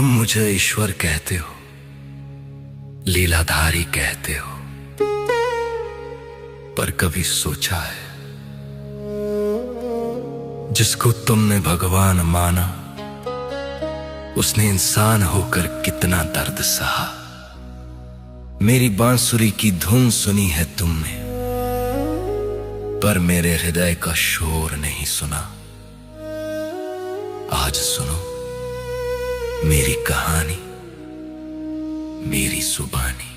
तुम मुझे ईश्वर कहते हो, लीलाधारी कहते हो, पर कभी सोचा है जिसको तुमने भगवान माना उसने इंसान होकर कितना दर्द सहा। मेरी बांसुरी की धुन सुनी है तुमने, पर मेरे हृदय का शोर नहीं सुना। आज सुनो मेरी कहानी, मेरी जुबानी।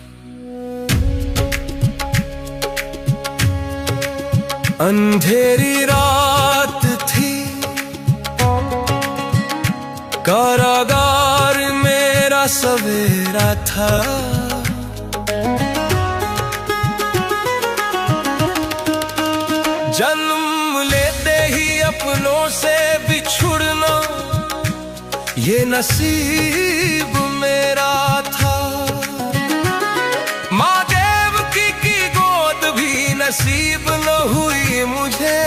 अंधेरी रात थी, कारागार मेरा सवेरा था। जन्म लेते ही अपनों से बिछुड़ना ये नसीब मेरा था। माँ देवकी की गोद भी नसीब न हुई मुझे।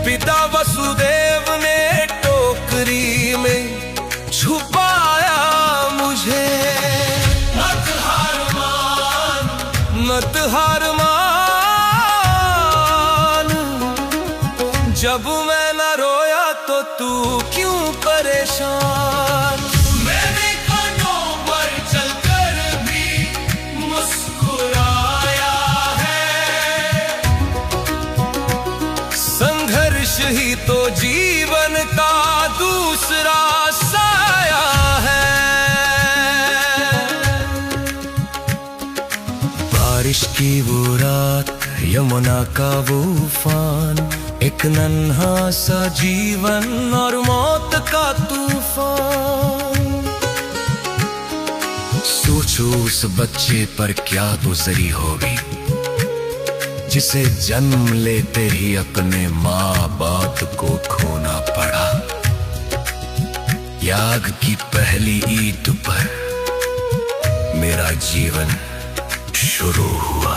पिता वसुदेव ने टोकरी में छुपाया मुझे। मत हार मान, मत हार मान, जब मैं न रोया तो तू क्यों परेशान। मैंने कांटों पर चलकर भी मुस्कुराया है। संघर्ष ही तो जीवन का दूसरा साया है। बारिश की वो रात, यमुना का वो उफान, एक नन्हा सा जीवन और मौत का तूफान। सोचो उस बच्चे पर क्या गुजरी होगी जिसे जन्म लेते ही अपने माँ बाप को खोना पड़ा। याग की पहली ईंट पर मेरा जीवन शुरू हुआ।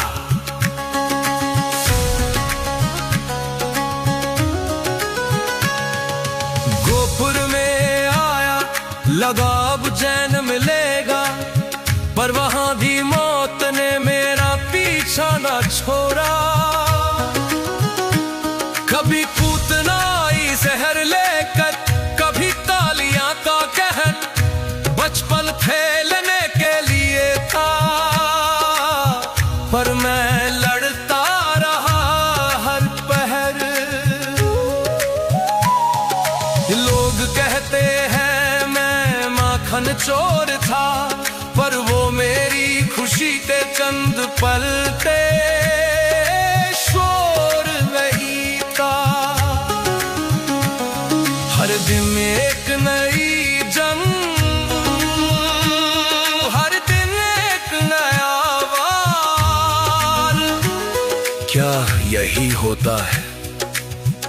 गोपुर में आया, लगा अब चैन मिलेगा, पर वहां भी मौत ने मेरा पीछा न छोड़ा। कभी पूतना आई जहर लेकर, कभी तालियां का कहर, बचपन खेलने के लिए था, पर मैं लड़ता रहा हर पहर। लोग कहते हैं मैं माखन चोर था, पर वो मेरी खुशी के चंद पल थे, शोर नहीं था। हर दिन एक नई जंग, हर दिन एक नया वार। क्या यही होता है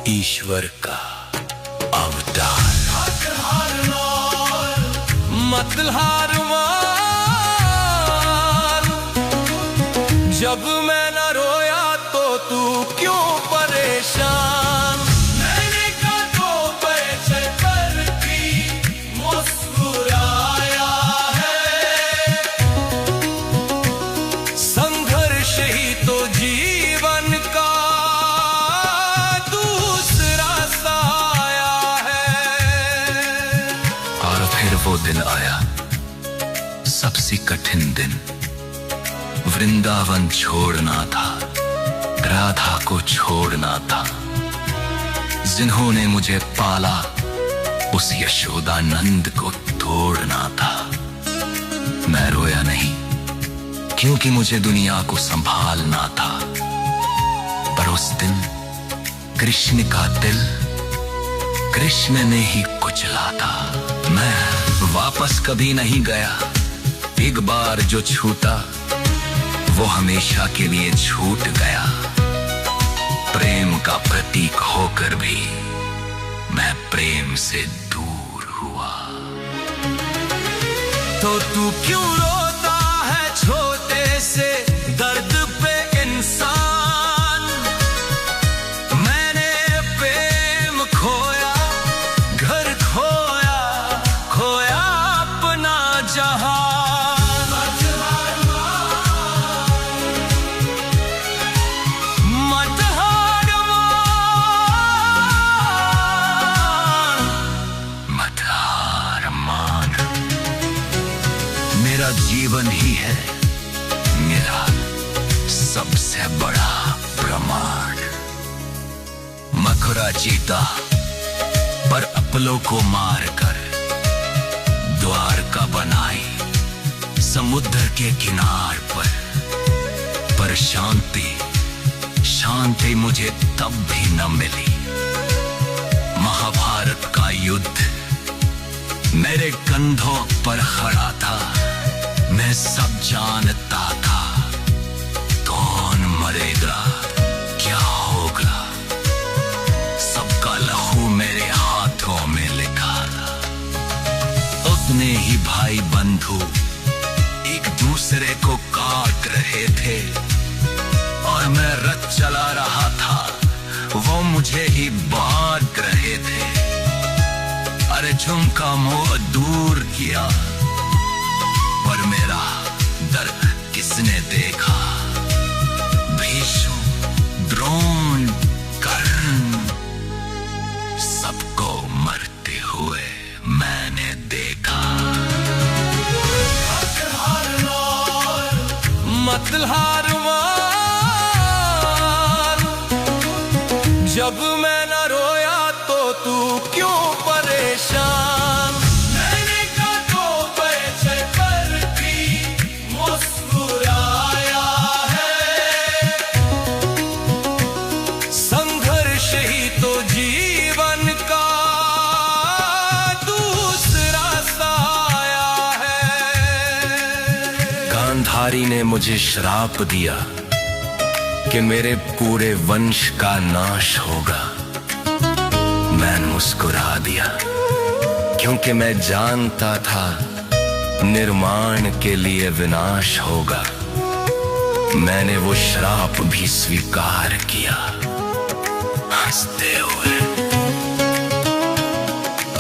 ईश्वर का अवतार। मत हार मान, जब मैं न रोया तो तू क्यों परेशान। मैंने कांटों पर चलकर भी मुस्कुराया है। संघर्ष ही तो जीवन का दूसरा साया है। और फिर वो दिन आया, सबसे कठिन दिन। वृंदावन छोड़ना था, राधा को छोड़ना था। जिन्होंने मुझे पाला उस यशोदानंद को तोड़ना था। मैं रोया नहीं, क्योंकि मुझे दुनिया को संभालना था। पर उस दिन कृष्ण का दिल कृष्ण ने ही कुचला था। मैं वापस कभी नहीं गया। एक बार जो छूटा वो हमेशा के लिए छूट गया। प्रेम का प्रतीक होकर भी मैं प्रेम से दूर हुआ। तो तू क्यों रोता है छोटे से दर्द पे इंसान। मैंने प्रेम खोया, घर खोया, खोया अपना ठुकरा जीता, पर अपलों को मार कर द्वारका बनाई समुद्र के किनार पर शांति मुझे तब भी न मिली। महाभारत का युद्ध मेरे कंधों पर खड़ा था, मैं सब जानता था कौन मरेगा क्या होगा, सबका लहू मेरे हाथों में लिखा था। उतने ही भाई बंधु एक दूसरे को काट रहे थे और मैं रथ चला रहा था, वो मुझे ही बांट रहे थे। अरे झुमका मुंह दूर किया, पर मेरा दर्द किसने देखा? भीष्म, द्रोण, कर्ण, सबको मरते हुए मैंने देखा। मत हार मार, जब मैं न रोया तो तू क्यों परेशान? मैंने कहा तो पैसे पर भी मुस्कुराया है, संघर्ष ही तो जीवन का दूसरा साया है। गांधारी ने मुझे श्राप दिया कि मेरे पूरे वंश का नाश होगा। मैं मुस्कुरा दिया क्योंकि मैं जानता था निर्माण के लिए विनाश होगा। मैंने वो श्राप भी स्वीकार किया हंसते हुए।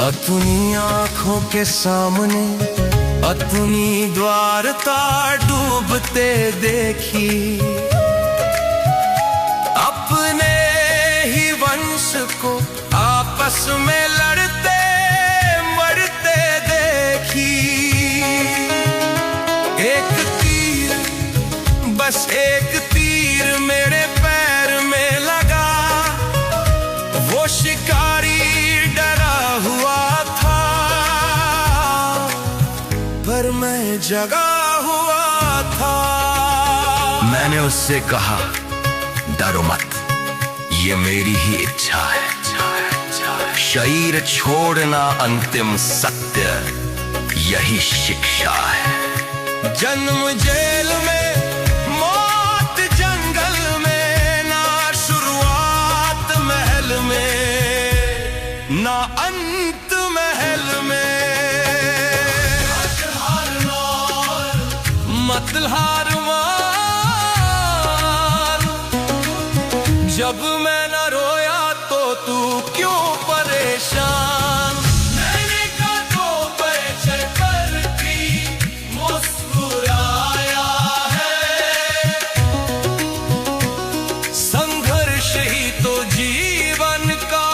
अपनी आंखों के सामने अपनी द्वारका डूबते देखी, अपने ही वंश को आपस में लड़ते मरते देखी। एक तीर, बस एक तीर मेरे पैर में लगा, वो शिकारी डरा हुआ था, पर मैं जगा हुआ था। मैंने उससे कहा, डरो मत, ये मेरी ही इच्छा है। शरीर छोड़ना अंतिम सत्य, यही शिक्षा है। जन्म जेल में, मौत जंगल में, ना शुरुआत महल में, ना अंत महल में। मत हार मार, जब मैं न रोया तो तू क्यों परेशान? मैंने कहा तो पैसे पर भी मुस्कुराया है, संघर्ष ही तो जीवन का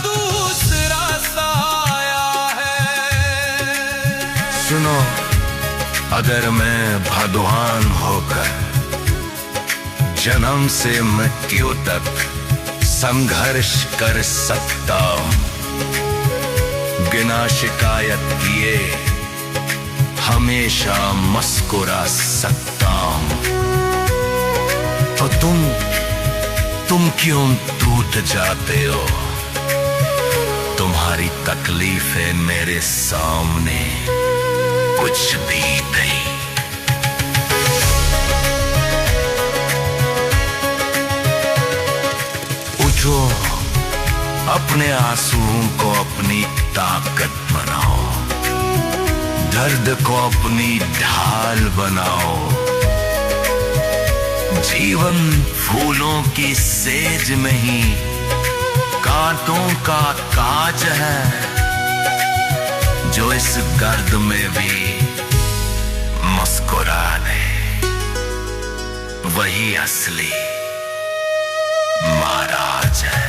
दूसरा साया है। सुनो, अगर मैं भगवान होकर जन्म से मृत्यु तक संघर्ष कर सकता हूं, बिना शिकायत किए हमेशा मुस्कुरा सकता हूं, तो तुम क्यों टूट जाते हो? तुम्हारी तकलीफें मेरे सामने कुछ भी नहीं। उठो, अपने आंसुओं को अपनी ताकत बनाओ, दर्द को अपनी ढाल बनाओ। जीवन फूलों की सेज में ही कांटों का काज है, जो इस गर्द में भी मुस्कुरा दे, वही असली महाराज है।